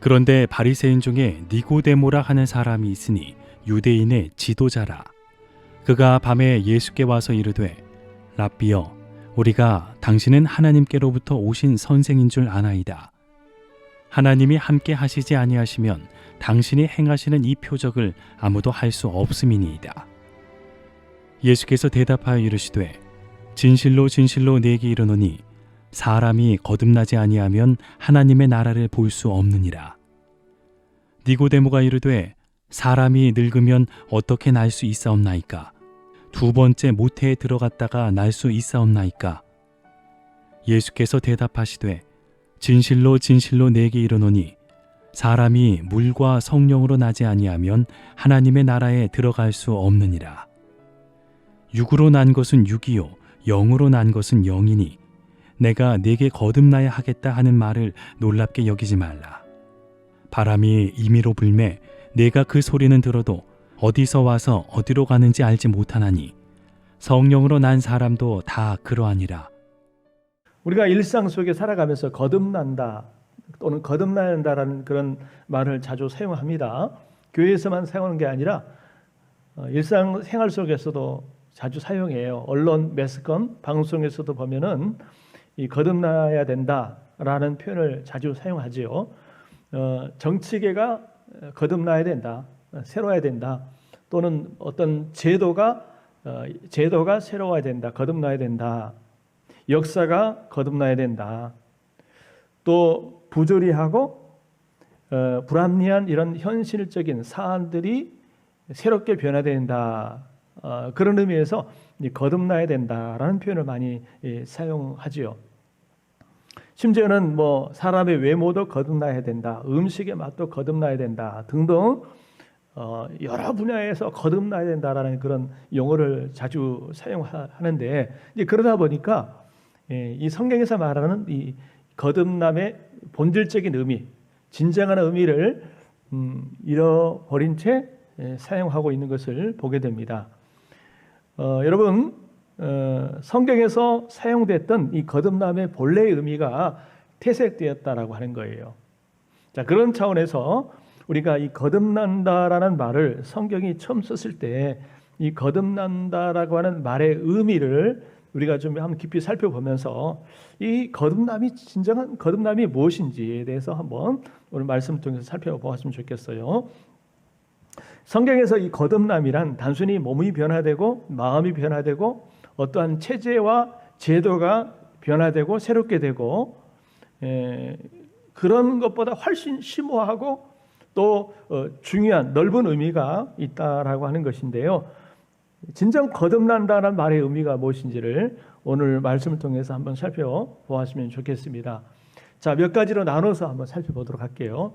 그런데 바리새인 중에 니고데모라 하는 사람이 있으니 유대인의 지도자라. 그가 밤에 예수께 와서 이르되 랍비여, 우리가 당신은 하나님께로부터 오신 선생인 줄 아나이다. 하나님이 함께 하시지 아니하시면 당신이 행하시는 이 표적을 아무도 할 수 없음이니이다. 예수께서 대답하여 이르시되 진실로 진실로 네게 이르노니 사람이 거듭나지 아니하면 하나님의 나라를 볼 수 없느니라. 니고데모가 이르되 사람이 늙으면 어떻게 날 수 있사옵나이까? 두 번째 모태에 들어갔다가 날 수 있사옵나이까? 예수께서 대답하시되 진실로 진실로 네게 이르노니 사람이 물과 성령으로 나지 아니하면 하나님의 나라에 들어갈 수 없느니라. 육으로 난 것은 육이요 영으로 난 것은 영이니 내가 네게 거듭나야 하겠다 하는 말을 놀랍게 여기지 말라. 바람이 임의로 불매 내가 그 소리는 들어도 어디서 와서 어디로 가는지 알지 못하나니 성령으로 난 사람도 다 그러하니라. 우리가 일상 속에 살아가면서 거듭난다 또는 거듭나야 한다라는 그런 말을 자주 사용합니다. 교회에서만 사용하는 게 아니라 일상 생활 속에서도 자주 사용해요. 언론, 매스컴, 방송에서도 보면은 이 거듭나야 된다라는 표현을 자주 사용하지요. 정치계가 거듭나야 된다, 새로워야 된다, 또는 어떤 제도가 새로워야 된다, 거듭나야 된다, 역사가 거듭나야 된다, 또 부조리하고 불합리한 이런 현실적인 사안들이 새롭게 변화해야 된다. 그런 의미에서 거듭나야 된다라는 표현을 많이 사용하지요. 심지어는 뭐 사람의 외모도 거듭나야 된다, 음식의 맛도 거듭나야 된다 등등 여러 분야에서 거듭나야 된다라는 그런 용어를 자주 사용하는데 이제 그러다 보니까 이 성경에서 말하는 이 거듭남의 본질적인 의미, 진정한 의미를 잃어버린 채 사용하고 있는 것을 보게 됩니다. 여러분, 성경에서 사용됐던 이 거듭남의 본래의 의미가 퇴색되었다라고 하는 거예요. 자, 그런 차원에서 우리가 이 거듭난다라는 말을 성경이 처음 썼을 때 이 거듭난다라고 하는 말의 의미를 우리가 좀 한번 깊이 살펴보면서 이 거듭남이 진정한 거듭남이 무엇인지에 대해서 한번 오늘 말씀을 통해서 살펴보았으면 좋겠어요. 성경에서 이 거듭남이란 단순히 몸이 변화되고 마음이 변화되고 어떠한 체제와 제도가 변화되고 새롭게 되고 그런 것보다 훨씬 심오하고 또 중요한 넓은 의미가 있다라고 하는 것인데요. 진정 거듭난다는 말의 의미가 무엇인지를 오늘 말씀을 통해서 한번 살펴보았으면 좋겠습니다. 자, 몇 가지로 나눠서 한번 살펴보도록 할게요.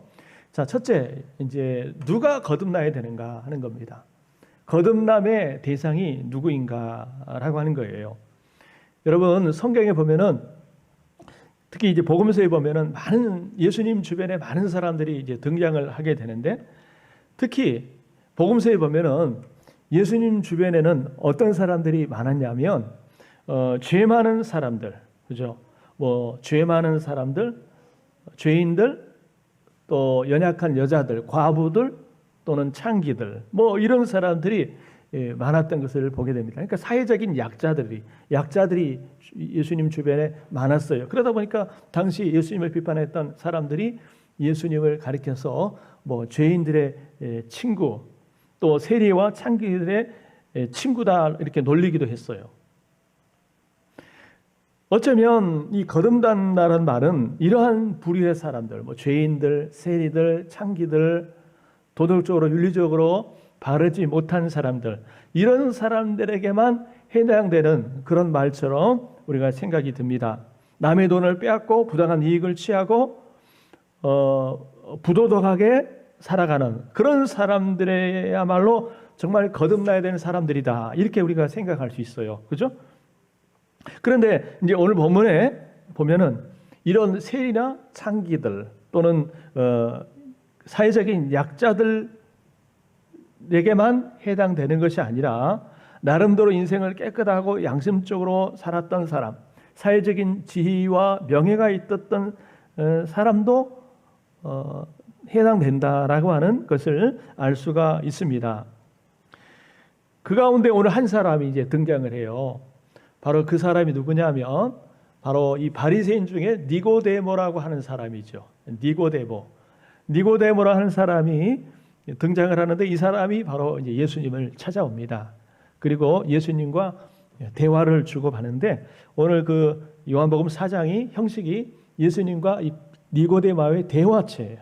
자, 첫째, 이제 누가 거듭나야 되는가 하는 겁니다. 거듭남의 대상이 누구인가라고 하는 거예요. 여러분, 성경에 보면은 특히 이제 복음서에 보면은 많은 예수님 주변에 많은 사람들이 이제 등장을 하게 되는데 특히 복음서에 보면은 예수님 주변에는 어떤 사람들이 많았냐면 죄 많은 사람들, 그죠? 뭐 죄 많은 사람들, 죄인들, 또 연약한 여자들, 과부들 또는 창기들, 뭐 이런 사람들이 많았던 것을 보게 됩니다. 그러니까 사회적인 약자들이 예수님 주변에 많았어요. 그러다 보니까 당시 예수님을 비판했던 사람들이 예수님을 가리켜서 뭐 죄인들의 친구, 또 세리와 창기들의 친구다 이렇게 놀리기도 했어요. 어쩌면 이 거듭난다는 말은 이러한 부류의 사람들, 뭐 죄인들, 세리들, 창기들, 도덕적으로 윤리적으로 바르지 못한 사람들, 이런 사람들에게만 해당되는 그런 말처럼 우리가 생각이 듭니다. 남의 돈을 빼앗고 부당한 이익을 취하고 부도덕하게 살아가는 그런 사람들이야말로 정말 거듭나야 되는 사람들이다, 이렇게 우리가 생각할 수 있어요. 그죠? 그런데 이제 오늘 본문에 보면은 이런 세리나 창기들 또는 사회적인 약자들에게만 해당되는 것이 아니라 나름대로 인생을 깨끗하고 양심적으로 살았던 사람, 사회적인 지위와 명예가 있었던 사람도 해당된다라고 하는 것을 알 수가 있습니다. 그 가운데 오늘 한 사람이 이제 등장을 해요. 바로 그 사람이 누구냐면 바로 이 바리새인 중에 니고데모라고 하는 사람이죠. 니고데모라 하는 사람이 등장을 하는데 이 사람이 바로 이제 예수님을 찾아옵니다. 그리고 예수님과 대화를 주고받는데 오늘 그 요한복음 4장이 형식이 예수님과 이 니고데모의 대화체예요.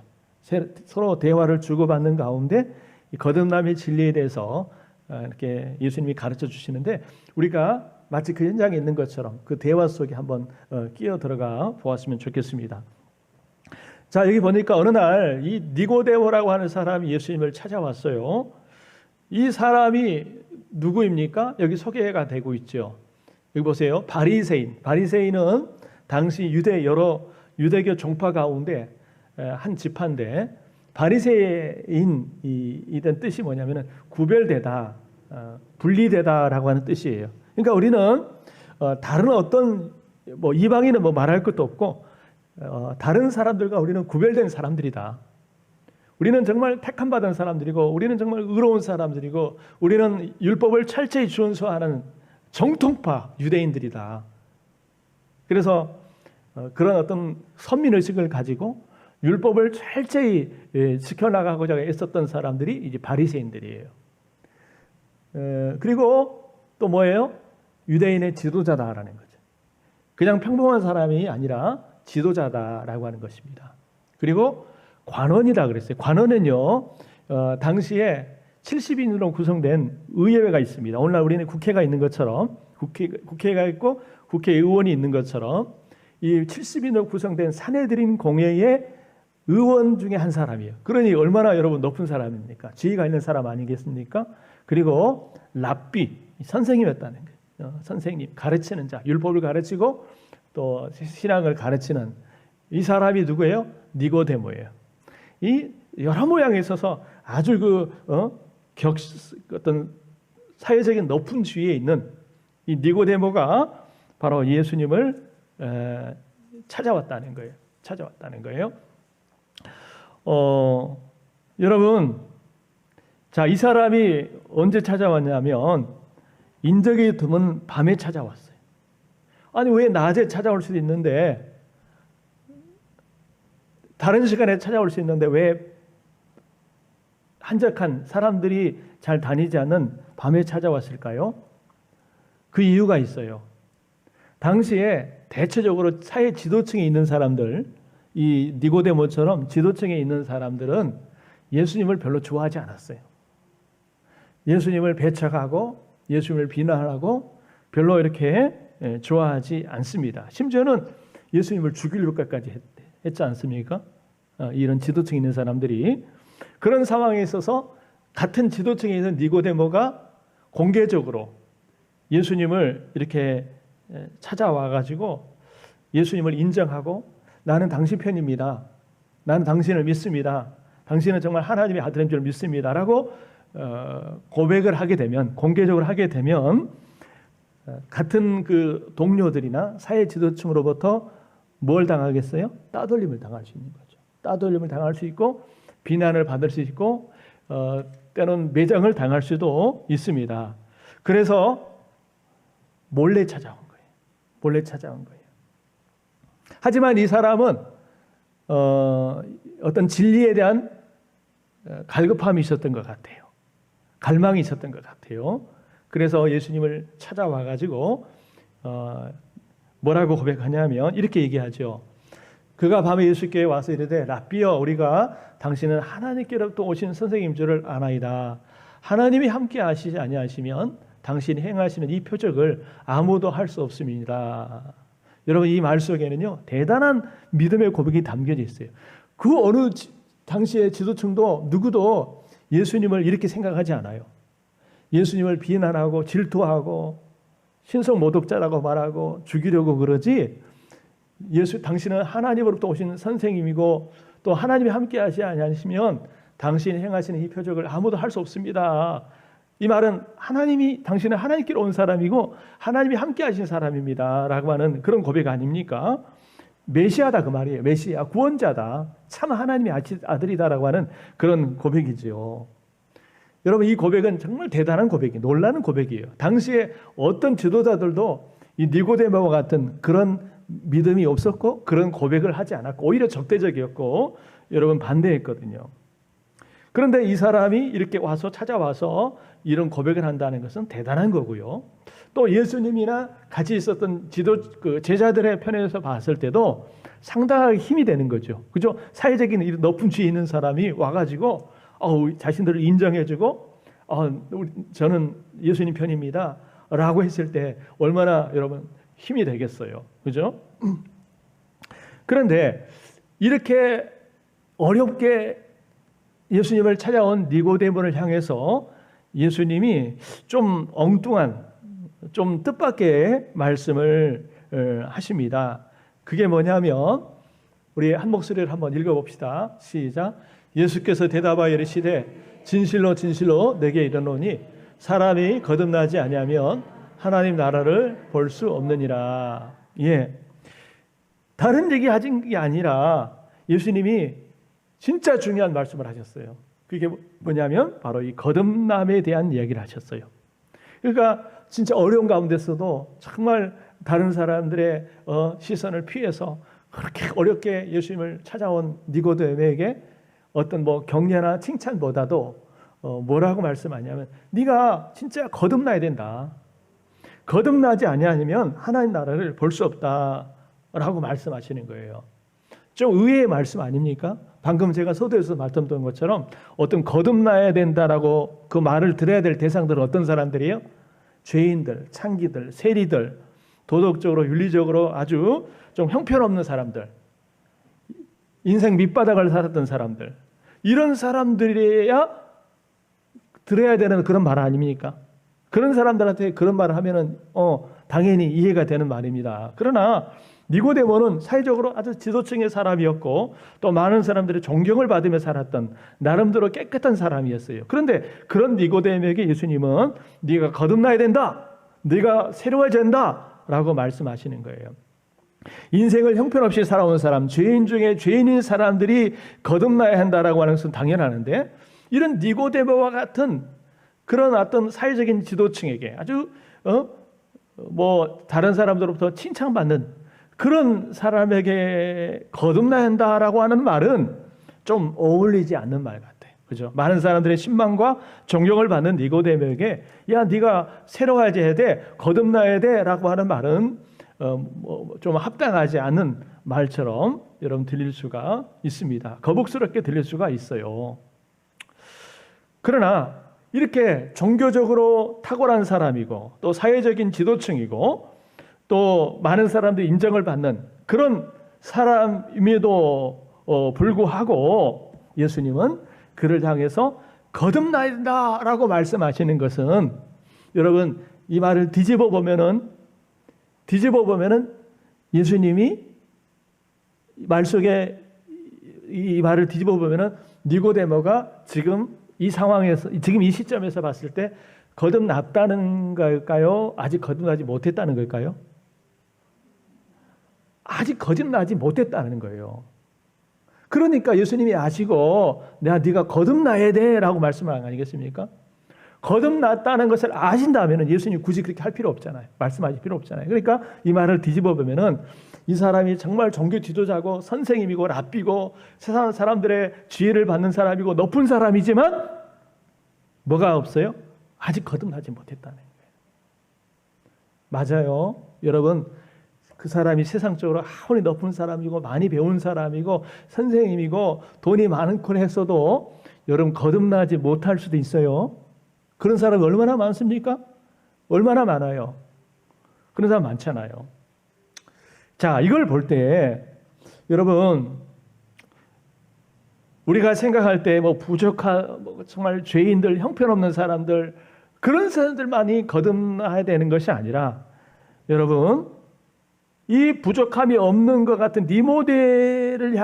서로 대화를 주고받는 가운데 이 거듭남의 진리에 대해서 이렇게 예수님이 가르쳐 주시는데 우리가 마치 그 현장에 있는 것처럼 그 대화 속에 한번 끼어 들어가 보았으면 좋겠습니다. 자, 여기 보니까 어느 날 이 니고데모라고 하는 사람이 예수님을 찾아왔어요. 이 사람이 누구입니까? 여기 소개가 되고 있죠. 여기 보세요. 바리새인은 당시 여러 유대교 종파 가운데 한 지파인데 바리새인이된 뜻이 뭐냐면은 구별되다, 분리되다라고 하는 뜻이에요. 그러니까 우리는 다른 어떤 이방인은 말할 것도 없고 다른 사람들과 우리는 구별된 사람들이다. 우리는 정말 택함 받은 사람들이고 우리는 정말 의로운 사람들이고 우리는 율법을 철저히 준수하는 정통파 유대인들이다. 그래서 그런 어떤 선민의식을 가지고 율법을 철저히 지켜나가고자 애썼던 사람들이 이제 바리새인들이에요. 그리고 또 뭐예요? 유대인의 지도자다라는 거죠. 그냥 평범한 사람이 아니라 지도자다라고 하는 것입니다. 그리고 관원이다 그랬어요. 관원은요, 당시에 70인으로 구성된 의회가 있습니다. 오늘날 우리는 국회가 있는 것처럼 국회가 있고 국회의원이 있는 것처럼 이 70인으로 구성된 사내들인 공회의 의원 중에 한 사람이에요. 그러니 얼마나 여러분 높은 사람입니까? 지위가 있는 사람 아니겠습니까? 그리고 랍비, 선생님이었다는 거예요. 선생님, 가르치는 자, 율법을 가르치고 또 신앙을 가르치는 이 사람이 누구예요? 니고데모예요. 이 여러 모양에 있어서 아주 어떤 사회적인 높은 지위에 있는 이 니고데모가 바로 예수님을 찾아왔다는 거예요. 여러분, 자, 이 사람이 언제 찾아왔냐면 인적이 드문 밤에 찾아왔어요. 아니 왜 낮에 찾아올 수도 있는데 다른 시간에 찾아올 수 있는데 왜 한적한 사람들이 잘 다니지 않는 밤에 찾아왔을까요? 그 이유가 있어요. 당시에 대체적으로 사회 지도층에 있는 사람들, 이 니고데모처럼 지도층에 있는 사람들은 예수님을 별로 좋아하지 않았어요. 예수님을 배척하고 예수님을 비난하고 별로 이렇게 좋아하지 않습니다. 심지어는 예수님을 죽이려고 까지 했지 않습니까? 이런 지도층에 있는 사람들이 그런 상황에 있어서 같은 지도층에 있는 니고데모가 공개적으로 예수님을 이렇게 찾아와 가지고 예수님을 인정하고 나는 당신 편입니다. 나는 당신을 믿습니다. 당신은 정말 하나님의 아들인 줄 믿습니다라고 고백을 하게 되면 공개적으로 하게 되면 같은 그 동료들이나 사회 지도층으로부터 뭘 당하겠어요? 따돌림을 당할 수 있는 거죠. 따돌림을 당할 수 있고 비난을 받을 수 있고 때로는 매장을 당할 수도 있습니다. 그래서 몰래 찾아온 거예요. 하지만 이 사람은 어떤 진리에 대한 갈급함이 있었던 것 같아요. 갈망이 있었던 것 같아요. 그래서 예수님을 찾아와 가지고 뭐라고 고백하냐면 이렇게 얘기하죠. 그가 밤에 예수께 와서 이르되 랍비여 우리가 당신은 하나님께로부터 오신 선생님 줄을 아나이다. 하나님이 함께 하시지 아니하시면 당신이 행하시는 이 표적을 아무도 할 수 없습니다. 여러분 이 말 속에는요 대단한 믿음의 고백이 담겨져 있어요. 그 어느 당시의 지도층도 누구도 예수님을 이렇게 생각하지 않아요. 예수님을 비난하고 질투하고 신성 모독자라고 말하고 죽이려고 그러지 당신은 하나님으로부터 오신 선생님이고 또 하나님이 함께 하시지 아니하시면 당신이 행하시는 이 표적을 아무도 할 수 없습니다. 이 말은 당신은 하나님께로 온 사람이고 하나님이 함께 하신 사람입니다 라고 하는 그런 고백 아닙니까? 메시아다 그 말이에요. 메시아, 구원자다. 참 하나님의 아들이다라고 하는 그런 고백이지요. 여러분, 이 고백은 정말 대단한 고백이에요. 놀라는 고백이에요. 당시에 어떤 지도자들도 이 니고데모와 같은 그런 믿음이 없었고 그런 고백을 하지 않았고 오히려 적대적이었고 여러분 반대했거든요. 그런데 이 사람이 이렇게 찾아와서 이런 고백을 한다는 것은 대단한 거고요. 또 예수님이나 같이 있었던 제자들의 편에서 봤을 때도 상당하게 힘이 되는 거죠. 그죠? 사회적인 높은 지위 있는 사람이 와가지고 자신들을 인정해주고 저는 예수님 편입니다 라고 했을 때 얼마나 여러분 힘이 되겠어요. 그죠? 그런데 이렇게 어렵게 예수님을 찾아온 니고데모를 향해서 예수님이 좀 엉뚱한, 좀 뜻밖의 말씀을 하십니다. 그게 뭐냐면 우리 한 목소리를 한번 읽어봅시다. 시작. 예수께서 대답하여 이르시되 진실로 진실로 내게 이르노니 사람이 거듭나지 아니하면 하나님 나라를 볼 수 없느니라. 예, 다른 얘기 하신 게 아니라 예수님이 진짜 중요한 말씀을 하셨어요. 그게 뭐냐면 바로 이 거듭남에 대한 얘기를 하셨어요. 그러니까 진짜 어려운 가운데서도 정말 다른 사람들의 시선을 피해서 그렇게 어렵게 예수님을 찾아온 니고데모에게 어떤 격려나 칭찬보다도 뭐라고 말씀하냐면 네가 진짜 거듭나야 된다. 거듭나지 아니하면 하나님 나라를 볼 수 없다라고 말씀하시는 거예요. 좀 의외의 말씀 아닙니까? 방금 제가 서두에서 말씀드린 것처럼 어떤 거듭나야 된다라고 그 말을 들어야 될 대상들은 어떤 사람들이에요? 죄인들, 창기들, 세리들, 도덕적으로 윤리적으로 아주 좀 형편없는 사람들, 인생 밑바닥을 살았던 사람들, 이런 사람들이야 들어야 되는 그런 말 아닙니까? 그런 사람들한테 그런 말을 하면은 당연히 이해가 되는 말입니다. 그러나 니고데모는 사회적으로 아주 지도층의 사람이었고 또 많은 사람들의 존경을 받으며 살았던 나름대로 깨끗한 사람이었어요. 그런데 그런 니고데모에게 예수님은 네가 거듭나야 된다, 네가 새로워져야 된다라고 말씀하시는 거예요. 인생을 형편없이 살아온 사람, 죄인 중에 죄인인 사람들이 거듭나야 한다라고 하는 것은 당연하는데 이런 니고데모와 같은 그런 어떤 사회적인 지도층에게 아주 다른 사람들로부터 칭찬받는 그런 사람에게 거듭나야 한다라고 하는 말은 좀 어울리지 않는 말 같아요. 그죠? 많은 사람들의 신망과 존경을 받는 니고데모에게 야, 네가 새로워져야 돼, 거듭나야 돼라고 하는 말은 좀 합당하지 않은 말처럼 여러분 들릴 수가 있습니다. 거북스럽게 들릴 수가 있어요. 그러나 이렇게 종교적으로 탁월한 사람이고 또 사회적인 지도층이고 또 많은 사람들이 인정을 받는 그런 사람임에도 불구하고 예수님은 그를 향해서 거듭나야 된다라고 말씀하시는 것은 여러분 이 말을 뒤집어 보면은 예수님이 말 속에 이 말을 뒤집어 보면은 니고데모가 지금 이 상황에서 지금 이 시점에서 봤을 때 거듭났다는 걸까요? 아직 거듭나지 못했다는 걸까요? 아직 거듭나지 못했다는 거예요. 그러니까 예수님이 아시고 네가 거듭나야 돼라고 말씀을 안 아니겠습니까? 거듭났다는 것을 아신다면 예수님이 굳이 그렇게 할 필요 없잖아요. 말씀하실 필요 없잖아요. 그러니까 이 말을 뒤집어 보면은 이 사람이 정말 종교 지도자고 선생님이고 랍비고 세상 사람들의 지혜를 받는 사람이고 높은 사람이지만 뭐가 없어요? 아직 거듭나지 못했다는 거예요. 맞아요. 여러분, 그 사람이 세상적으로 아무리 높은 사람이고 많이 배운 사람이고 선생님이고 돈이 많고 했어도 여러분 거듭나지 못할 수도 있어요. 그런 사람이 얼마나 많습니까? 얼마나 많아요. 그런 사람 많잖아요. 자, 이걸 볼 때 여러분 우리가 생각할 때 정말 죄인들, 형편없는 사람들 그런 사람들만이 거듭나야 되는 것이 아니라 여러분 이 부족함이 없는 것 같은 니고데모를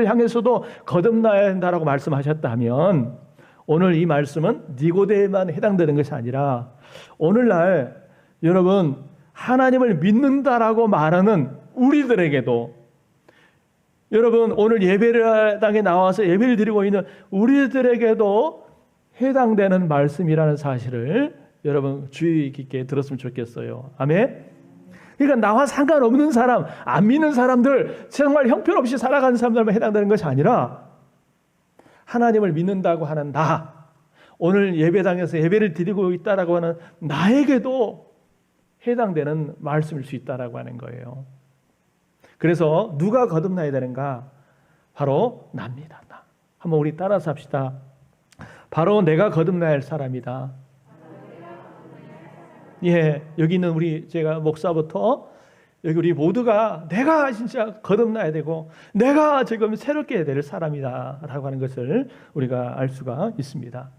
향해서도 거듭나야 한다라고 말씀하셨다면 오늘 이 말씀은 니고데모만 해당되는 것이 아니라 오늘날 여러분 하나님을 믿는다라고 말하는 우리들에게도 여러분 오늘 예배당에 나와서 예배를 드리고 있는 우리들에게도 해당되는 말씀이라는 사실을 여러분 주의 깊게 들었으면 좋겠어요. 아멘. 그러니까 나와 상관없는 사람, 안 믿는 사람들, 정말 형편없이 살아가는 사람들만 해당되는 것이 아니라 하나님을 믿는다고 하는 나, 오늘 예배당에서 예배를 드리고 있다라고 하는 나에게도 해당되는 말씀일 수 있다라고 하는 거예요. 그래서 누가 거듭나야 되는가? 바로 납니다. 나. 한번 우리 따라서 합시다. 바로 내가 거듭나야 할 사람이다. 예, 여기 있는 우리 제가 목사부터 여기 우리 모두가 내가 진짜 거듭나야 되고 내가 지금 새롭게 해야 될 사람이다라고 하는 것을 우리가 알 수가 있습니다.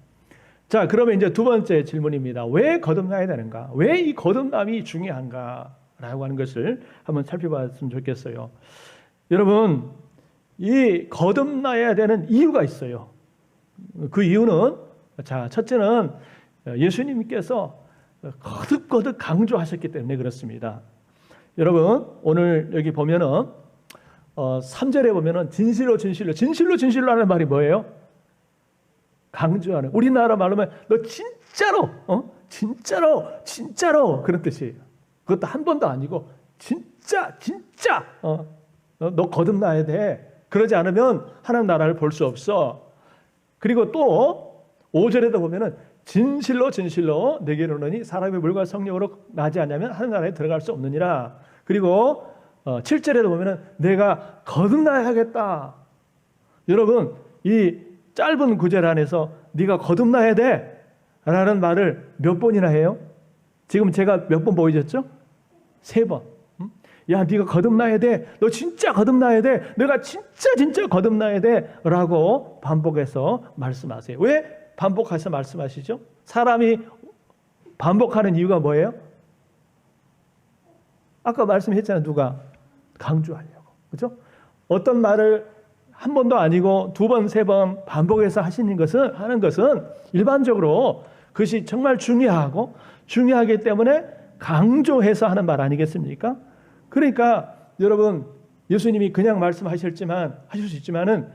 자, 그러면 이제 두 번째 질문입니다. 왜 거듭나야 되는가? 왜 이 거듭남이 중요한가라고 하는 것을 한번 살펴봤으면 좋겠어요. 여러분, 이 거듭나야 되는 이유가 있어요. 그 이유는 자, 첫째는 예수님께서 거듭거듭 강조하셨기 때문에 그렇습니다. 여러분 오늘 여기 보면은 3절에 보면은 진실로 하는 말이 뭐예요? 강조하는. 우리나라 말로 하면 너 진짜로 그런 뜻이에요. 그것도 한 번도 아니고 진짜 너 거듭나야 돼. 그러지 않으면 하나님 나라를 볼 수 없어. 그리고 또 5절에도 보면은 진실로 내게 이르노니 사람의 물과 성령으로 나지 않으면 하나님 나라에 들어갈 수 없느니라. 그리고 7절에도 보면은 내가 거듭나야 하겠다. 여러분 이 짧은 구절 안에서 네가 거듭나야 돼 라는 말을 몇 번이나 해요? 지금 제가 몇 번 보여줬죠? 3번. 야, 네가 거듭나야 돼. 너 진짜 거듭나야 돼. 내가 진짜 거듭나야 돼 라고 반복해서 말씀하세요. 왜 반복해서 말씀하시죠? 사람이 반복하는 이유가 뭐예요? 아까 말씀했잖아요. 누가? 강조하려고. 그렇죠? 어떤 말을 한 번도 아니고 2번, 3번 반복해서 하는 것은 일반적으로 그것이 정말 중요하기 때문에 강조해서 하는 말 아니겠습니까? 그러니까 여러분 예수님이 그냥 하실 수 있지만은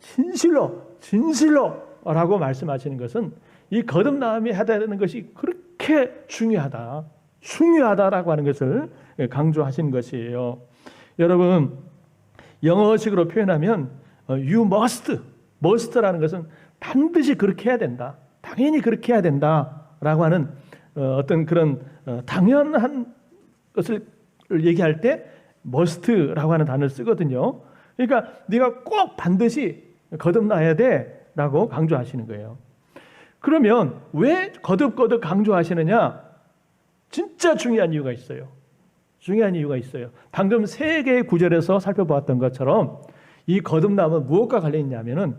진실로 라고 말씀하시는 것은 이 거듭남이 해야 되는 것이 그렇게 중요하다라고 하는 것을 강조하시는 것이에요. 여러분 영어식으로 표현하면 you must라는 것은 반드시 그렇게 해야 된다. 당연히 그렇게 해야 된다라고 하는 어떤 그런 당연한 것을 얘기할 때 must라고 하는 단어를 쓰거든요. 그러니까 네가 꼭 반드시 거듭나야 돼라고 강조하시는 거예요. 그러면 왜 거듭 강조하시느냐? 진짜 중요한 이유가 있어요. 방금 3개의 구절에서 살펴보았던 것처럼 이 거듭남은 무엇과 관련이 있냐면은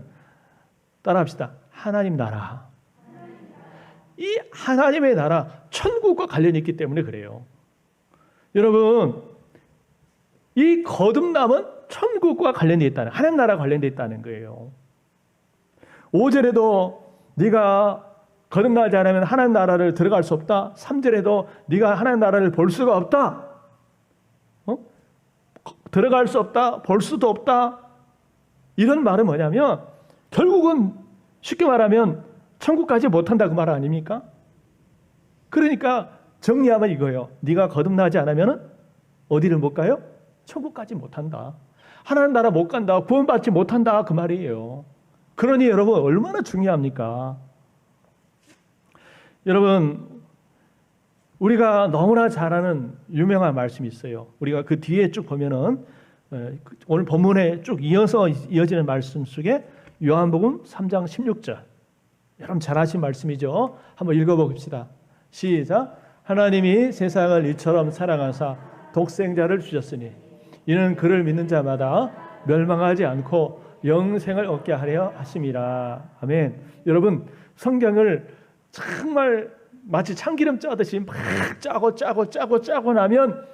따라합시다. 하나님 나라. 이 하나님의 나라, 천국과 관련이 있기 때문에 그래요. 여러분, 이 거듭남은 천국과 관련이 있다는, 하나님 나라와 관련되어 있다는 거예요. 5절에도 네가 거듭나지 않으면 하나님 나라를 들어갈 수 없다. 3절에도 네가 하나님 나라를 볼 수가 없다. 들어갈 수 없다. 볼 수도 없다. 이런 말은 뭐냐면 결국은 쉽게 말하면 천국까지 못한다 그 말 아닙니까? 그러니까 정리하면 이거예요. 네가 거듭나지 않으면 어디를 못 가요? 천국까지 못한다. 하나님 나라 못 간다. 구원받지 못한다 그 말이에요. 그러니 여러분 얼마나 중요합니까? 여러분 우리가 너무나 잘 아는 유명한 말씀이 있어요. 우리가 그 뒤에 쭉 보면은 오늘 본문에 쭉 이어지는 말씀 속에 요한복음 3장 16절 여러분 잘 아신 말씀이죠. 한번 읽어봅시다. 시작. 하나님이 세상을 이처럼 사랑하사 독생자를 주셨으니 이는 그를 믿는 자마다 멸망하지 않고 영생을 얻게 하려 하심이라. 아멘. 여러분 성경을 정말 마치 참기름 짜듯이 막 짜고 나면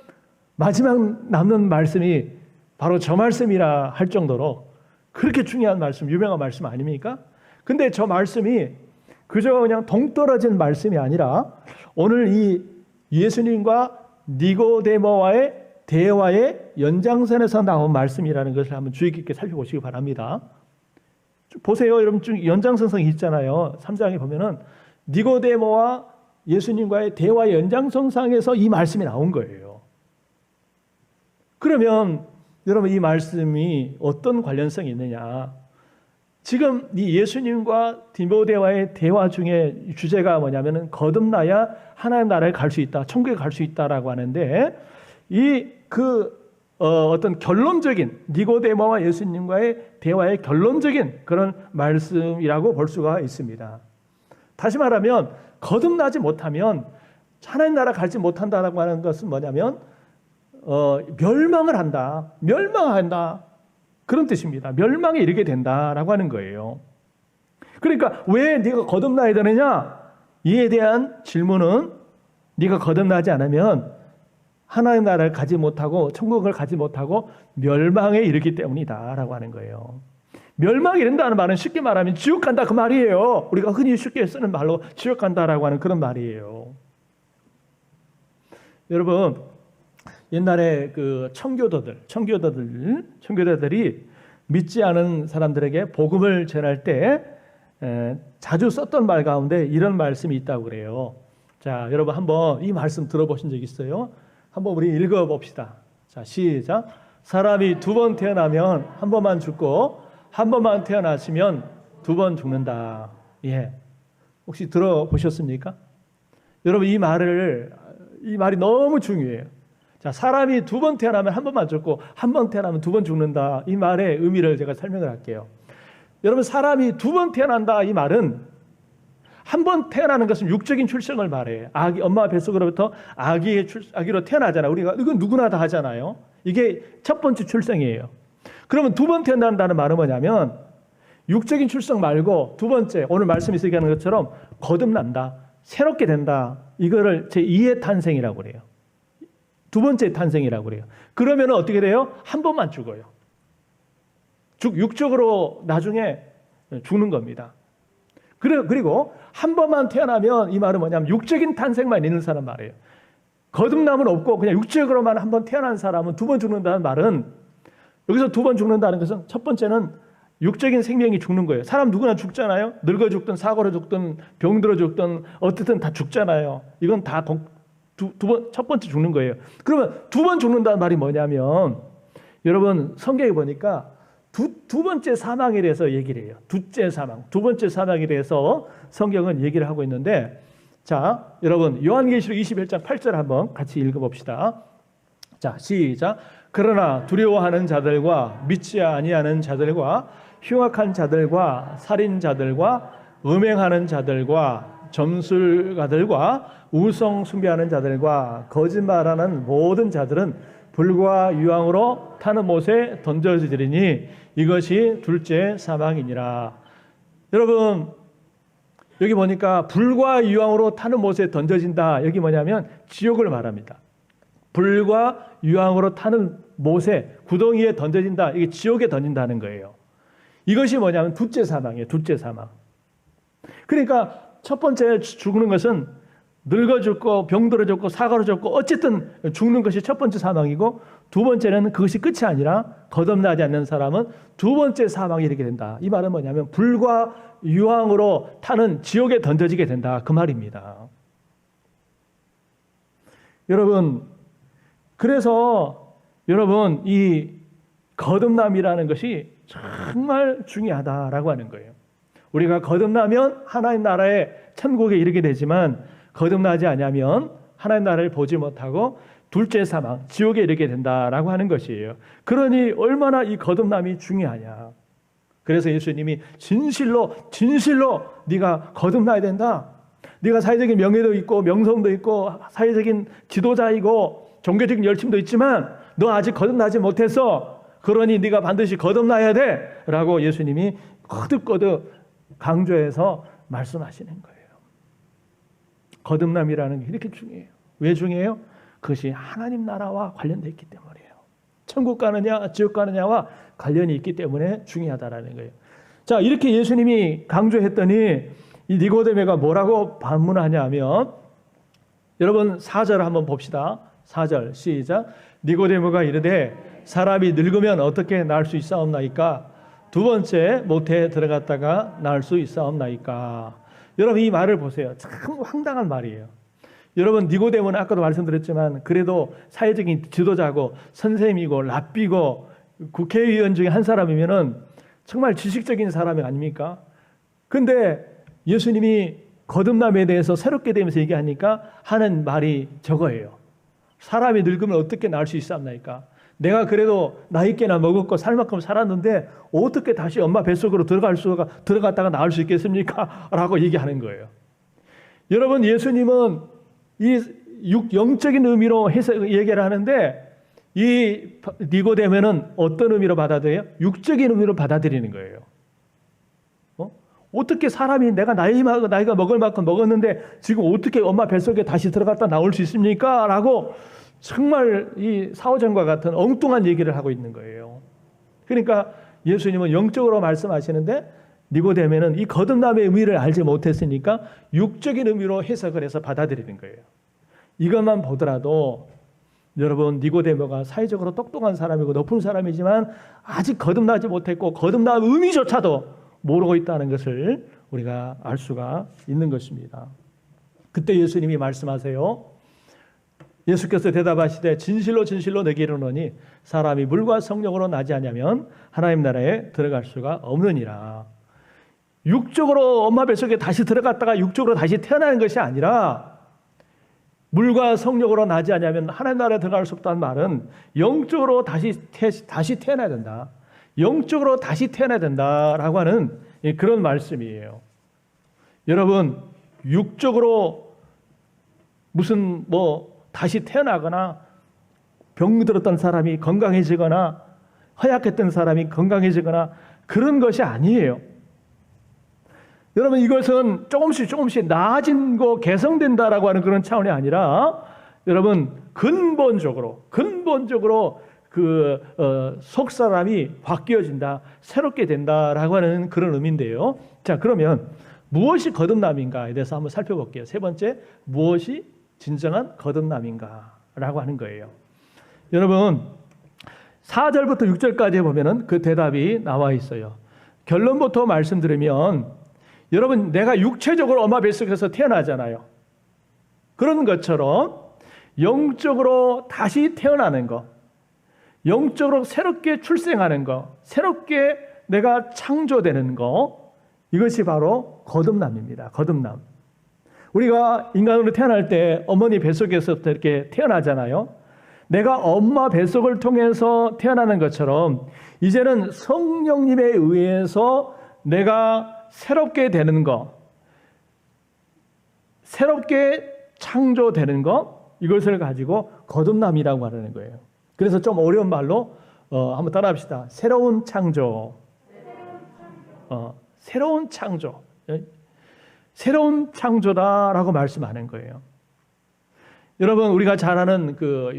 마지막 남는 말씀이 바로 저 말씀이라 할 정도로 그렇게 중요한 말씀, 유명한 말씀 아닙니까? 근데 저 말씀이 그저 그냥 동떨어진 말씀이 아니라 오늘 이 예수님과 니고데모와의 대화의 연장선에서 나온 말씀이라는 것을 한번 주의 깊게 살펴보시기 바랍니다. 보세요. 여러분 쭉 연장선상이 있잖아요. 3장에 보면은 니고데모와 예수님과의 대화의 연장선상에서 이 말씀이 나온 거예요. 그러면 여러분 이 말씀이 어떤 관련성이 있느냐? 지금 이 예수님과 디모데와의 대화 중에 주제가 뭐냐면은 거듭나야 하나님 나라에 갈 수 있다, 천국에 갈 수 있다라고 하는데 어떤 결론적인 니고데모와 예수님과의 대화의 결론적인 그런 말씀이라고 볼 수가 있습니다. 다시 말하면 거듭나지 못하면 하나님 나라 갈지 못한다라고 하는 것은 뭐냐면 멸망을 한다, 멸망한다 그런 뜻입니다. 멸망에 이르게 된다라고 하는 거예요. 그러니까 왜 네가 거듭나야 되느냐? 이에 대한 질문은 네가 거듭나지 않으면 하나님 나라를 가지 못하고 천국을 가지 못하고 멸망에 이르기 때문이다라고 하는 거예요. 멸망에 이른다는 말은 쉽게 말하면 지옥 간다 그 말이에요. 우리가 흔히 쉽게 쓰는 말로 지옥 간다라고 하는 그런 말이에요. 여러분 옛날에 그 청교도들이 믿지 않은 사람들에게 복음을 전할 때 자주 썼던 말 가운데 이런 말씀이 있다고 그래요. 자, 여러분 한번 이 말씀 들어보신 적 있어요? 한번 우리 읽어봅시다. 자, 시작. 사람이 두 번 태어나면 한 번만 죽고 한 번만 태어나시면 두 번 죽는다. 예, 혹시 들어보셨습니까? 여러분 이 말이 너무 중요해요. 자, 사람이 두 번 태어나면 한 번만 죽고 한 번 태어나면 두 번 죽는다. 이 말의 의미를 제가 설명을 할게요. 여러분 사람이 두 번 태어난다 이 말은 한 번 태어나는 것은 육적인 출생을 말해요. 엄마 뱃속으로부터 아기로 태어나잖아요. 우리가 이건 누구나 다 하잖아요. 이게 첫 번째 출생이에요. 그러면 두 번 태어난다는 말은 뭐냐면 육적인 출생 말고 두 번째 오늘 말씀이 얘기하는 것처럼 거듭난다, 새롭게 된다. 이거를 제2의 탄생이라고 그래요. 두 번째 탄생이라고 그래요. 그러면 어떻게 돼요? 한 번만 죽어요. 육적으로 나중에 죽는 겁니다. 그리고 한 번만 태어나면 이 말은 뭐냐면 육적인 탄생만 있는 사람 말이에요. 거듭남은 없고 그냥 육적으로만 한 번 태어난 사람은 두 번 죽는다는 말은 여기서 두 번 죽는다는 것은 첫 번째는 육적인 생명이 죽는 거예요. 사람 누구나 죽잖아요. 늙어 죽든 사고로 죽든 병들어 죽든 어쨌든 다 죽잖아요. 이건 다 첫 번째 죽는 거예요. 그러면 두 번 죽는다는 말이 뭐냐면 여러분 성경에 보니까 두 번째 사망에 대해서 얘기를 해요. 둘째 사망, 두 번째 사망에 대해서 성경은 얘기를 하고 있는데 자, 여러분 요한계시록 21장 8절 한번 같이 읽어봅시다. 자, 시작. 그러나 두려워하는 자들과 믿지 아니하는 자들과 흉악한 자들과 살인자들과 음행하는 자들과 점술가들과 우상 숭배하는 자들과 거짓말하는 모든 자들은 불과 유황으로 타는 못에 던져지리니 이것이 둘째 사망이니라. 여러분 여기 보니까 불과 유황으로 타는 못에 던져진다. 여기 뭐냐면 지옥을 말합니다. 불과 유황으로 타는 못에 구덩이에 던져진다. 이게 지옥에 던진다는 거예요. 이것이 뭐냐면 둘째 사망이에요. 둘째 사망. 그러니까 첫 번째 죽는 것은 늙어 죽고 병들어 죽고 사고로 죽고 어쨌든 죽는 것이 첫 번째 사망이고 두 번째는 그것이 끝이 아니라 거듭나지 않는 사람은 두 번째 사망이 이르게 된다. 이 말은 뭐냐면 불과 유황으로 타는 지옥에 던져지게 된다. 그 말입니다. 여러분 그래서 여러분 이 거듭남이라는 것이 정말 중요하다라고 하는 거예요. 우리가 거듭나면 하나님 나라의 천국에 이르게 되지만 거듭나지 않으면 하나님 나라를 보지 못하고 둘째 사망, 지옥에 이르게 된다라고 하는 것이에요. 그러니 얼마나 이 거듭남이 중요하냐. 그래서 예수님이 진실로 네가 거듭나야 된다. 네가 사회적인 명예도 있고 명성도 있고 사회적인 지도자이고 종교적인 열심도 있지만 너 아직 거듭나지 못했어. 그러니 네가 반드시 거듭나야 돼. 라고 예수님이 거듭거듭 강조해서 말씀하시는 거예요. 거듭남이라는 게 이렇게 중요해요. 왜 중요해요? 그것이 하나님 나라와 관련되어 있기 때문이에요. 천국 가느냐 지옥 가느냐와 관련이 있기 때문에 중요하다라는 거예요. 자, 이렇게 예수님이 강조했더니 이 니고데모가 뭐라고 반문하냐면 여러분 4절 한번 봅시다. 4절 시작. 니고데모가 이르되 사람이 늙으면 어떻게 나을 수 있사옵나이까? 두 번째 모태에 들어갔다가 나을 수 있사옵나이까? 여러분 이 말을 보세요. 참 황당한 말이에요. 여러분 니고데모는 아까도 말씀드렸지만 그래도 사회적인 지도자고 선생님이고 랍비고 국회의원 중에 한 사람이면은 정말 지식적인 사람이 아닙니까? 근데 예수님이 거듭남에 대해서 새롭게 되면서 얘기하니까 하는 말이 저거예요. 사람이 늙으면 어떻게 나을 수 있사옵나이까? 내가 그래도 나이 꽤나 먹었고 살 만큼 살았는데 어떻게 다시 엄마 뱃속으로 들어갔다가 나을 수 있겠습니까? 라고 얘기하는 거예요. 여러분 예수님은 이 영적인 의미로 얘기를 하는데 이 니고데모는 어떤 의미로 받아들여요? 육적인 의미로 받아들이는 거예요. 어떻게 사람이 내가 나이가 먹을 만큼 먹었는데 지금 어떻게 엄마 뱃속에 다시 들어갔다 나올 수 있습니까? 라고 정말 이 사오정과 같은 엉뚱한 얘기를 하고 있는 거예요. 그러니까 예수님은 영적으로 말씀하시는데 니고데모는 이 거듭남의 의미를 알지 못했으니까 육적인 의미로 해석을 해서 받아들이는 거예요. 이것만 보더라도 여러분 니고데모가 사회적으로 똑똑한 사람이고 높은 사람이지만 아직 거듭나지 못했고 거듭남 의미조차도 모르고 있다는 것을 우리가 알 수가 있는 것입니다. 그때 예수님이 말씀하세요. 예수께서 대답하시되 진실로 진실로 내게 이르노니 사람이 물과 성령으로 나지 않으면 하나님 나라에 들어갈 수가 없느니라. 육적으로 엄마 뱃속에 다시 들어갔다가 육적으로 다시 태어나는 것이 아니라 물과 성령으로 나지 않으면 하나님 나라에 들어갈 수 없다는 말은 영적으로 다시 태어나야 된다. 영적으로 다시 태어나야 된다라고 하는 그런 말씀이에요. 여러분 육적으로 무슨 다시 태어나거나 병들었던 사람이 건강해지거나 허약했던 사람이 건강해지거나 그런 것이 아니에요. 여러분 이것은 조금씩 나아진 거 개성된다라고 하는 그런 차원이 아니라 여러분 근본적으로 속 사람이 바뀌어진다, 새롭게 된다라고 하는 그런 의미인데요. 자, 그러면 무엇이 거듭남인가에 대해서 한번 살펴볼게요. 세 번째, 무엇이 진정한 거듭남인가라고 하는 거예요. 여러분 4절부터 6절까지 보면은 그 대답이 나와 있어요. 결론부터 말씀드리면 여러분 내가 육체적으로 엄마 뱃속에서 태어나잖아요. 그런 것처럼 영적으로 다시 태어나는 것, 영적으로 새롭게 출생하는 것, 새롭게 내가 창조되는 것, 이것이 바로 거듭남입니다. 거듭남. 우리가 인간으로 태어날 때 어머니 뱃속에서부터 이렇게 태어나잖아요. 내가 엄마 뱃속을 통해서 태어나는 것처럼 이제는 성령님에 의해서 내가 새롭게 되는 것, 새롭게 창조되는 것, 이것을 가지고 거듭남이라고 하는 거예요. 그래서 좀 어려운 말로 한번 따라합시다. 새로운 창조. 새로운 창조. 새로운 창조다라고 말씀하는 거예요. 여러분 우리가 잘 아는 그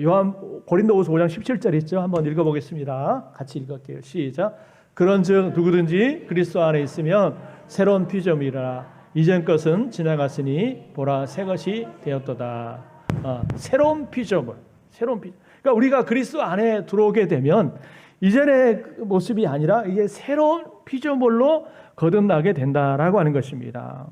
고린도후서 5장 17절 있죠? 한번 읽어보겠습니다. 같이 읽을게요. 시작. 그런즉 누구든지 그리스도 안에 있으면 새로운 피조물이라 이전 것은 지나갔으니 보라 새 것이 되었도다. 새로운 피조물. 그러니까 우리가 그리스도 안에 들어오게 되면 이전의 모습이 아니라 이게 새로운 피조물로 거듭나게 된다라고 하는 것입니다.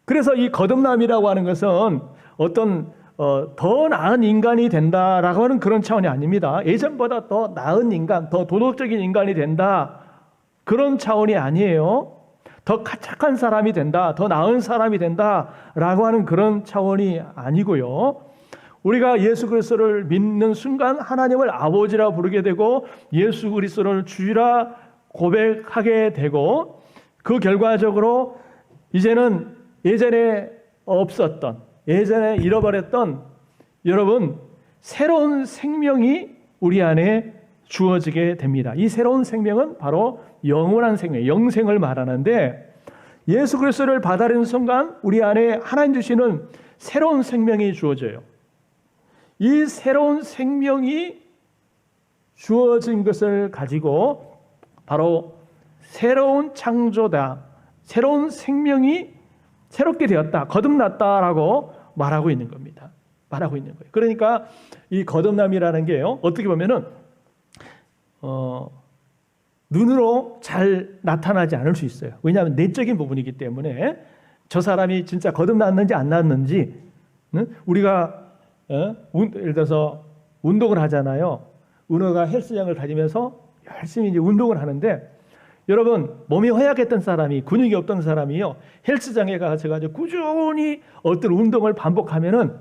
그래서 이 거듭남이라고 하는 것은 어떤 더 나은 인간이 된다라고 하는 그런 차원이 아닙니다. 예전보다 더 나은 인간, 더 도덕적인 인간이 된다, 그런 차원이 아니에요. 더 착한 사람이 된다, 더 나은 사람이 된다라고 하는 그런 차원이 아니고요. 우리가 예수 그리스도를 믿는 순간 하나님을 아버지라 부르게 되고 예수 그리스도를 주라 고백하게 되고 그 결과적으로 이제는 예전에 없었던, 예전에 잃어버렸던 여러분 새로운 생명이 우리 안에 주어지게 됩니다. 이 새로운 생명은 바로 영원한 생명, 영생을 말하는데 예수 그리스도를 받아들이는 순간 우리 안에 하나님 주시는 새로운 생명이 주어져요. 이 새로운 생명이 주어진 것을 가지고 바로 새로운 창조다, 새로운 생명이 새롭게 되었다, 거듭났다라고 말하고 있는 겁니다. 말하고 있는 거예요. 그러니까 이 거듭남이라는 게요, 어떻게 보면은 눈으로 잘 나타나지 않을 수 있어요. 왜냐하면 내적인 부분이기 때문에 저 사람이 진짜 거듭났는지 안 났는지, 우리가 예를 들어서 운동을 하잖아요. 은호가 헬스장을 다니면서 열심히 이제 운동을 하는데, 여러분 몸이 허약했던 사람이, 근육이 없던 사람이요, 헬스장에 가서 꾸준히 어떤 운동을 반복하면은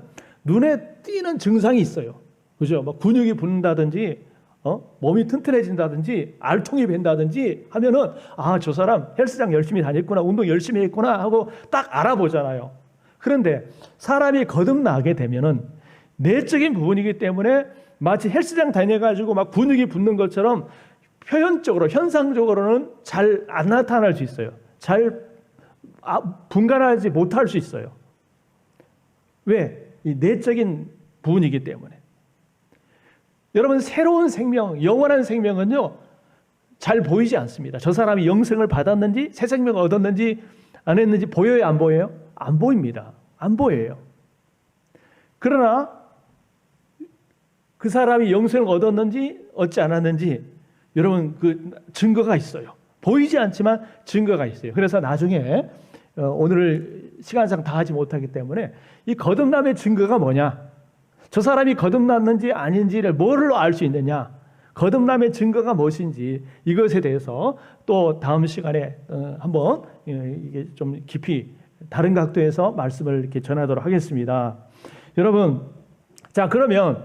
눈에 띄는 증상이 있어요. 그죠? 뭐 근육이 붙는다든지, 몸이 튼튼해진다든지, 알통이 밴다든지 하면은 저 사람 헬스장 열심히 다녔구나, 운동 열심히 했구나 하고 딱 알아보잖아요. 그런데 사람이 거듭나게 되면은 내적인 부분이기 때문에 마치 헬스장 다녀가지고 막 근육이 붙는 것처럼 표현적으로, 현상적으로는 잘 안 나타날 수 있어요. 잘 분간하지 못할 수 있어요. 왜? 이 내적인 부분이기 때문에. 여러분, 새로운 생명, 영원한 생명은요, 잘 보이지 않습니다. 저 사람이 영생을 받았는지, 새 생명을 얻었는지 안 했는지 보여요, 안 보여요? 안 보입니다. 안 보여요. 그러나 그 사람이 영생을 얻었는지 얻지 않았는지, 여러분, 그 증거가 있어요. 보이지 않지만 증거가 있어요. 그래서 나중에 오늘 시간상 다 하지 못하기 때문에 이 거듭남의 증거가 뭐냐, 저 사람이 거듭났는지 아닌지를 뭐로 알 수 있느냐, 거듭남의 증거가 무엇인지, 이것에 대해서 또 다음 시간에 한번 이게 좀 깊이 다른 각도에서 말씀을 이렇게 전하도록 하겠습니다. 여러분, 자, 그러면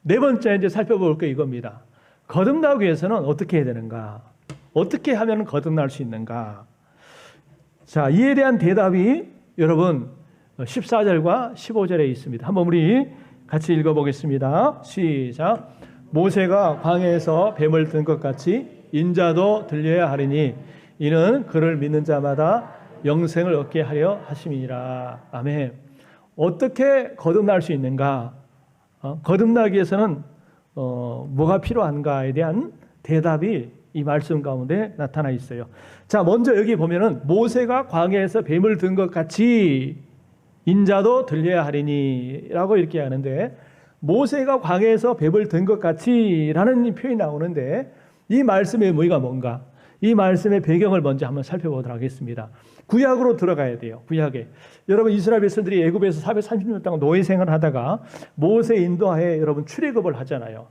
네 번째 이제 살펴볼 게 이겁니다. 거듭나기 위해서는 어떻게 해야 되는가? 어떻게 하면 거듭날 수 있는가? 자, 이에 대한 대답이 여러분 14절과 15절에 있습니다. 한번 우리 같이 읽어보겠습니다. 시작. 모세가 광야에서 뱀을 든 것 같이 인자도 들려야 하리니 이는 그를 믿는 자마다 영생을 얻게 하려 하심이니라. 아멘. 어떻게 거듭날 수 있는가? 거듭나기 위해서는 뭐가 필요한가에 대한 대답이 이 말씀 가운데 나타나 있어요. 자, 먼저 여기 보면은 모세가 광야에서 뱀을 든 것 같이 인자도 들려야 하리니 라고 이렇게 하는데, 모세가 광야에서 뱀을 든 것 같이 라는 표현이 나오는데, 이 말씀의 의미가 뭔가, 이 말씀의 배경을 먼저 한번 살펴보도록 하겠습니다. 구약으로 들어가야 돼요. 구약에. 여러분, 이스라엘 백성들이 애굽에서 430년 동안 노예 생활을 하다가 모세 인도하에 여러분 출애굽을 하잖아요.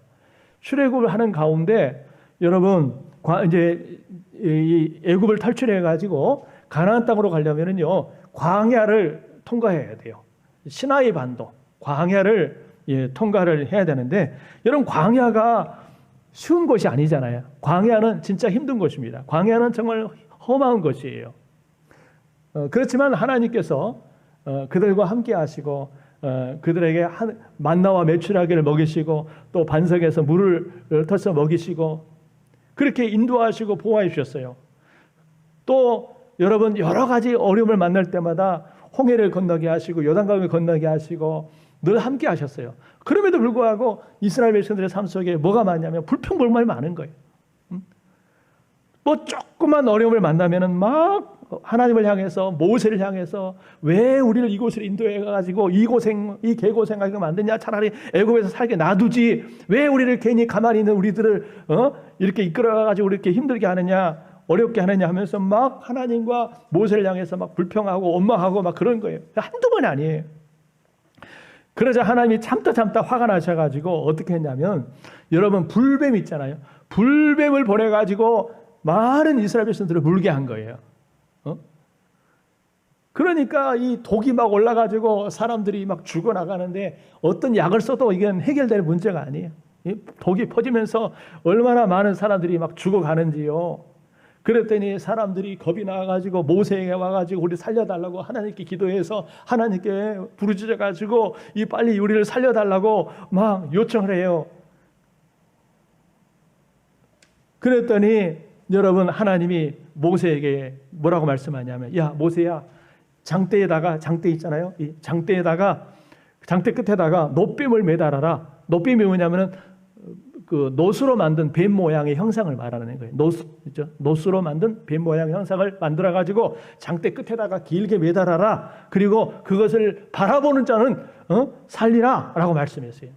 출애굽을 하는 가운데 여러분 이제 이 애굽을 탈출해 가지고 가나안 땅으로 가려면은요, 광야를 통과해야 돼요. 시나이 반도, 광야를 통과를 해야 되는데, 여러분 광야가 쉬운 곳이 아니잖아요. 광야는 진짜 힘든 곳입니다. 광야는 정말 험한 것이에요. 그렇지만 하나님께서 그들과 함께 하시고 그들에게 만나와 메추라기를 먹이시고 또 반석에서 물을 터서 먹이시고 그렇게 인도하시고 보호해 주셨어요. 또 여러분 여러 가지 어려움을 만날 때마다 홍해를 건너게 하시고 요단강을 건너게 하시고 늘 함께 하셨어요. 그럼에도 불구하고 이스라엘 백성들의 삶 속에 뭐가 많냐면 불평불만이 많은 거예요. 뭐 조그만 어려움을 만나면은 막 하나님을 향해서, 모세를 향해서 왜 우리를 이곳으로 인도해 가지고 이 개고생하게 만드냐, 차라리 애굽에서 살게 놔두지 왜 우리를 괜히 가만히 있는 우리들을 이렇게 이끌어 가지고 이렇게 힘들게 하느냐, 어렵게 하느냐 하면서 막 하나님과 모세를 향해서 막 불평하고 원망하고 막 그런 거예요. 한두 번이 아니에요. 그러자 하나님이 참다 화가 나셔가지고 어떻게 했냐면, 여러분 불뱀 있잖아요. 불뱀을 보내가지고 많은 이스라엘 백성들을 물게 한 거예요. 그러니까 이 독이 막 올라가지고 사람들이 막 죽어나가는데 어떤 약을 써도 이건 해결될 문제가 아니에요. 독이 퍼지면서 얼마나 많은 사람들이 막 죽어가는지요. 그랬더니 사람들이 겁이 나가지고 모세에게 와가지고 우리 살려달라고 하나님께 기도해서 하나님께 부르짖어가지고 이 빨리 우리를 살려달라고 막 요청을 해요. 그랬더니 여러분 하나님이 모세에게 뭐라고 말씀하냐면, 야 모세야, 장대 있잖아요. 이 장대 끝에다가 노뱀을 매달아라. 노뱀이 뭐냐면은 그 노수로 만든 뱀 모양의 형상을 말하는 거예요. 그렇죠? 노수로 만든 뱀 모양 형상을 만들어 가지고 장대 끝에다가 길게 매달아라. 그리고 그것을 바라보는 자는 살리라라고 말씀했어요.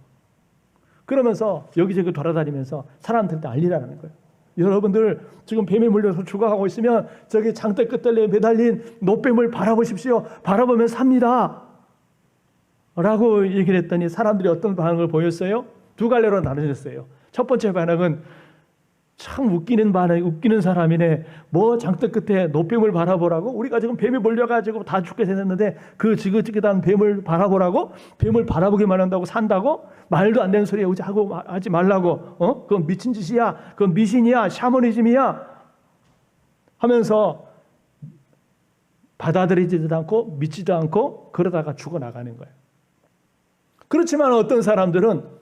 그러면서 여기저기 돌아다니면서 사람들한테 알리라는 거예요. 여러분들 지금 뱀에 물려서 죽어가고 있으면 저기 장대 끝들에 매달린 노뱀을 바라보십시오. 바라보면 삽니다. 라고 얘기를 했더니 사람들이 어떤 반응을 보였어요? 두 갈래로 나눠졌어요. 첫 번째 반응은 참 웃기는 사람이네. 뭐 장대 끝에 노뱀을 바라보라고? 우리가 지금 뱀에 몰려가지고 다 죽게 생겼는데 그 지긋지긋한 뱀을 바라보라고? 뱀을 바라보기만 한다고 산다고? 말도 안 되는 소리 하지 말라고. 그건 미친 짓이야. 그건 미신이야. 샤머니즘이야. 하면서 받아들이지도 않고 믿지도 않고 그러다가 죽어나가는 거예요. 그렇지만 어떤 사람들은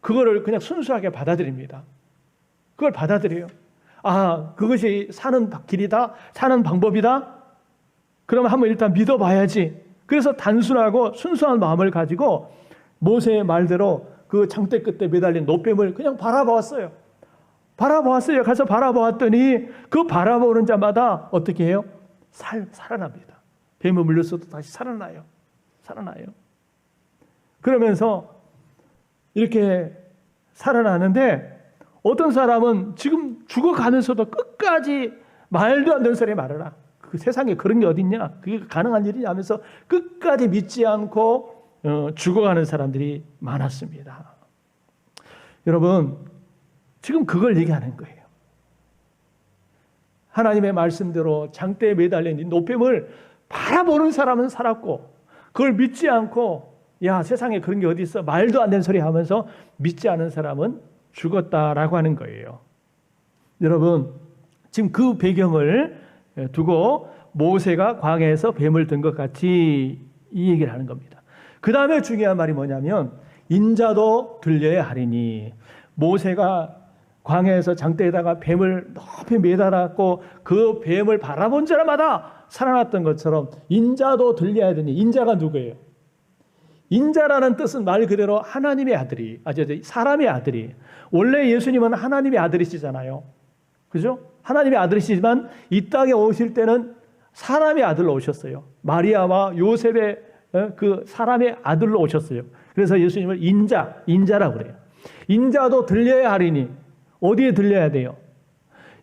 그거를 그냥 순수하게 받아들입니다. 그걸 받아들여요. 아, 그것이 사는 길이다, 사는 방법이다. 그러면 한번 일단 믿어봐야지. 그래서 단순하고 순수한 마음을 가지고 모세의 말대로 그 장대 끝에 매달린 노뱀을 그냥 바라보았어요. 가서 바라보았더니 그 바라보는 자마다 어떻게 해요? 살아납니다. 뱀에 물렸어도 다시 살아나요. 그러면서 이렇게 살아나는데 어떤 사람은 지금 죽어가면서도 끝까지 말도 안 되는 소리 말해라. 그 세상에 그런 게 어딨냐? 그게 가능한 일이냐 하면서 끝까지 믿지 않고 죽어가는 사람들이 많았습니다. 여러분, 지금 그걸 얘기하는 거예요. 하나님의 말씀대로 장대에 매달린 이 노뱀을 바라보는 사람은 살았고 그걸 믿지 않고 야, 세상에 그런 게 어디 있어? 말도 안 되는 소리 하면서 믿지 않은 사람은 죽었다라고 하는 거예요. 여러분, 지금 그 배경을 두고 모세가 광야에서 뱀을 든 것 같이 이 얘기를 하는 겁니다. 그 다음에 중요한 말이 뭐냐면 인자도 들려야 하리니, 모세가 광야에서 장대에다가 뱀을 높이 매달았고 그 뱀을 바라본 자마다 살아났던 것처럼 인자도 들려야 되니, 인자가 누구예요? 인자라는 뜻은 말 그대로 하나님의 아들이, 사람의 아들이. 원래 예수님은 하나님의 아들이시잖아요. 그죠? 하나님의 아들이시지만 이 땅에 오실 때는 사람의 아들로 오셨어요. 마리아와 요셉의 그 사람의 아들로 오셨어요. 그래서 예수님을 인자라고 그래요. 인자도 들려야 하리니, 어디에 들려야 돼요?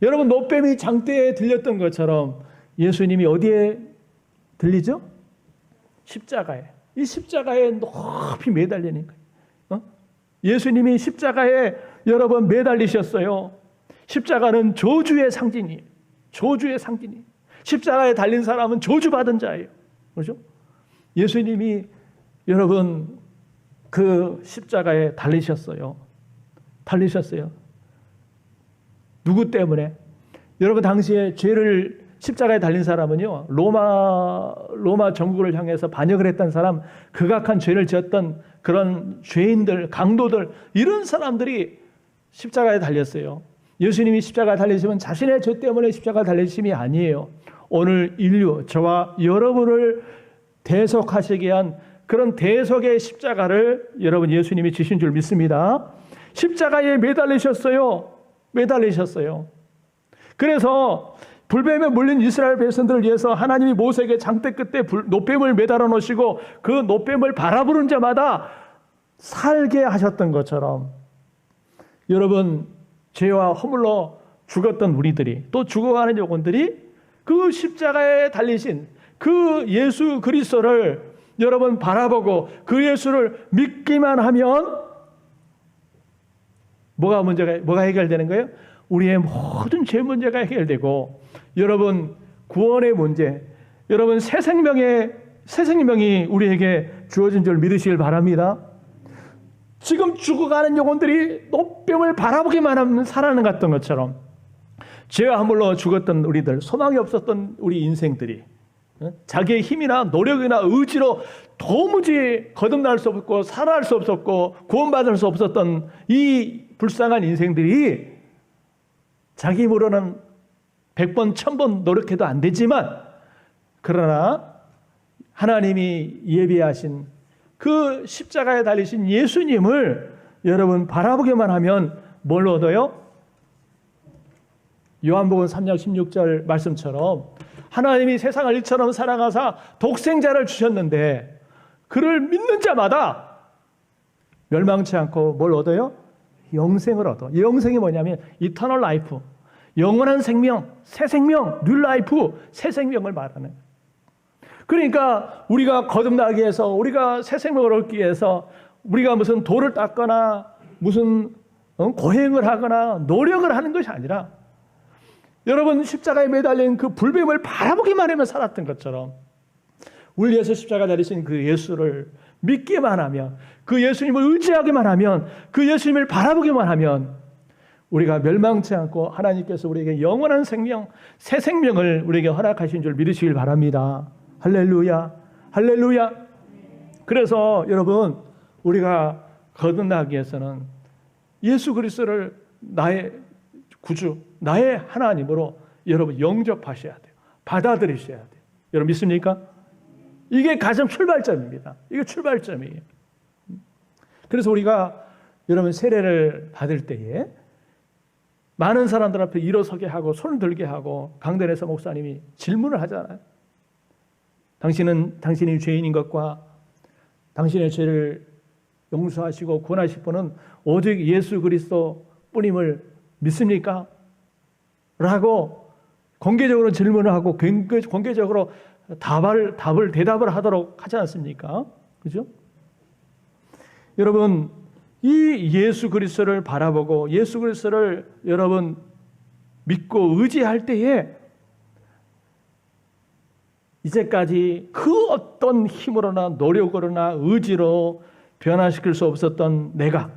여러분, 노뱀이 장대에 들렸던 것처럼 예수님이 어디에 들리죠? 십자가에. 이 십자가에 높이 매달리는 거예요. 예수님이 십자가에 여러분 매달리셨어요. 십자가는 저주의 상징이에요. 십자가에 달린 사람은 저주받은 자예요. 그렇죠? 예수님이 여러분 그 십자가에 달리셨어요. 누구 때문에? 여러분, 당시에 죄를 십자가에 달린 사람은요, 로마 정국을 향해서 반역을 했던 사람, 극악한 죄를 지었던 그런 죄인들, 강도들, 이런 사람들이 십자가에 달렸어요. 예수님이 십자가에 달리시면 자신의 죄 때문에 십자가에 달리심이 아니에요. 오늘 인류, 저와 여러분을 대속하시기 위한 그런 대속의 십자가를 여러분 예수님이 지신 줄 믿습니다. 십자가에 매달리셨어요. 그래서 불뱀에 물린 이스라엘 백성들을 위해서 하나님이 모세에게 장대 끝에 노뱀을 매달아 놓으시고 그 노뱀을 바라보는 자마다 살게 하셨던 것처럼, 여러분, 죄와 허물로 죽었던 우리들이, 또 죽어가는 영혼들이 그 십자가에 달리신 그 예수 그리스도를 여러분 바라보고 그 예수를 믿기만 하면 뭐가 해결되는 거예요? 우리의 모든 죄 문제가 해결되고, 여러분 구원의 문제, 여러분 새 생명이 우리에게 주어진 줄 믿으시길 바랍니다. 지금 죽어가는 영혼들이 노뱀을 바라보기만 하면 살아나는 것 같던 것처럼, 죄와 허물로 죽었던 우리들, 소망이 없었던 우리 인생들이 자기의 힘이나 노력이나 의지로 도무지 거듭날 수 없었고 살아날 수 없었고 구원받을 수 없었던 이 불쌍한 인생들이 자기 힘으로는 100번 1000번 노력해도 안 되지만, 그러나 하나님이 예비하신 그 십자가에 달리신 예수님을 여러분 바라보기만 하면 뭘 얻어요? 요한복음 3장 16절 말씀처럼 하나님이 세상을 이처럼 사랑하사 독생자를 주셨는데 그를 믿는 자마다 멸망치 않고 뭘 얻어요? 영생을 얻어. 이 영생이 뭐냐면 이터널 라이프, 영원한 생명, 새 생명, 뉴 라이프, 새 생명을 말하는. 그러니까 우리가 거듭나기 위해서, 우리가 새 생명을 얻기 위해서 우리가 무슨 돌을 닦거나 무슨 고행을 하거나 노력을 하는 것이 아니라 여러분 십자가에 매달린 그 불뱀을 바라보기만 하면 살았던 것처럼 우리 위해서 십자가 달리신 그 예수를 믿기만 하면, 그 예수님을 의지하기만 하면, 그 예수님을 바라보기만 하면 우리가 멸망치 않고 하나님께서 우리에게 영원한 생명, 새 생명을 우리에게 허락하신 줄 믿으시길 바랍니다. 할렐루야, 할렐루야. 그래서 여러분 우리가 거듭나기 위해서는 예수 그리스도를 나의 구주, 나의 하나님으로 여러분 영접하셔야 돼요. 받아들이셔야 돼요. 여러분 믿습니까? 이게 가장 출발점입니다. 이게 출발점이에요. 그래서 우리가 여러분 세례를 받을 때에 많은 사람들 앞에 일어서게 하고 손을 들게 하고 강단에서 목사님이 질문을 하잖아요. 당신은 당신이 죄인인 것과 당신의 죄를 용서하시고 구원하실 분은 오직 예수 그리스도 뿐임을 믿습니까? 라고 공개적으로 질문을 하고 공개적으로 대답을 하도록 하지 않습니까? 그죠? 여러분, 이 예수 그리스도를 바라보고 예수 그리스도를 여러분 믿고 의지할 때에 이제까지 그 어떤 힘으로나 노력으로나 의지로 변화시킬 수 없었던 내가,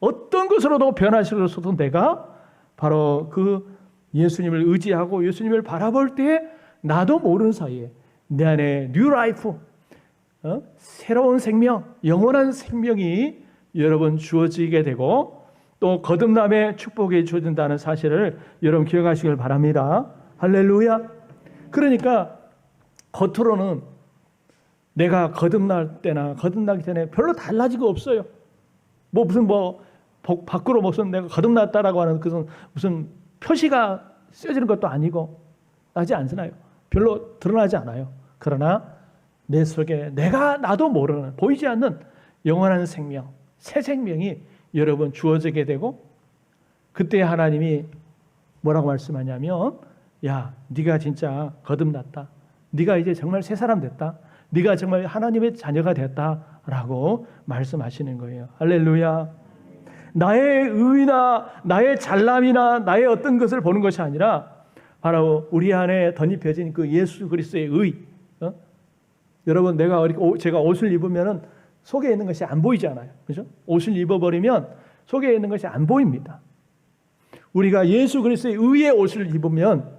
어떤 것으로도 변화시킬 수 없었던 내가 바로 그 예수님을 의지하고 예수님을 바라볼 때에 나도 모르는 사이에 내 안에 뉴 라이프, 새로운 생명, 영원한 생명이 여러분 주어지게 되고 또 거듭남의 축복이 주어진다는 사실을 여러분 기억하시길 바랍니다. 할렐루야. 그러니까 겉으로는 내가 거듭날 때나 거듭나기 전에 별로 달라진 거 없어요. 무슨 밖으로 무슨 내가 거듭났다라고 하는 그런 무슨 표시가 쓰여지는 것도 아니고 나지 않잖아요. 별로 드러나지 않아요. 그러나 내 속에 나도 모르는 보이지 않는 영원한 생명, 새 생명이 여러분 주어지게 되고 그때 하나님이 뭐라고 말씀하냐면 야, 네가 진짜 거듭났다. 네가 이제 정말 새 사람 됐다. 네가 정말 하나님의 자녀가 됐다라고 말씀하시는 거예요. 할렐루야. 나의 의나 나의 잘남이나 나의 어떤 것을 보는 것이 아니라 바로 우리 안에 덧입혀진 그 예수 그리스도의 의. 여러분 제가 옷을 입으면 속에 있는 것이 안 보이잖아요. 그죠? 옷을 입어버리면 속에 있는 것이 안 보입니다. 우리가 예수 그리스도의 의의 옷을 입으면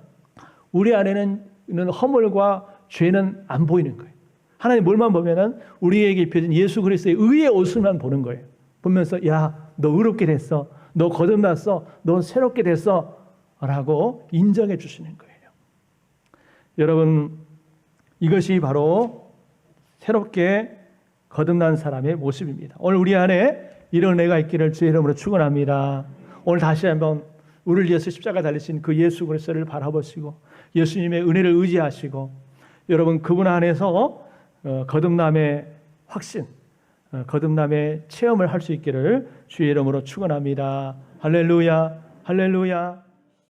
우리 안에는 있는 허물과 죄는 안 보이는 거예요. 하나님 뭘만 보면은 우리에게 입혀진 예수 그리스도의 의의 옷을만 보는 거예요. 보면서 야, 너 의롭게 됐어. 너 거듭났어. 너 새롭게 됐어. 라고 인정해 주시는 거예요. 여러분, 이것이 바로 새롭게 거듭난 사람의 모습입니다. 오늘 우리 안에 이런 은혜가 있기를 주의 이름으로 축원합니다. 오늘 다시 한번 우리를 위해서 십자가 달리신 그 예수 그리스도를 바라보시고 예수님의 은혜를 의지하시고 여러분 그분 안에서 거듭남의 확신, 거듭남의 체험을 할 수 있기를 주의 이름으로 축원합니다. 할렐루야, 할렐루야.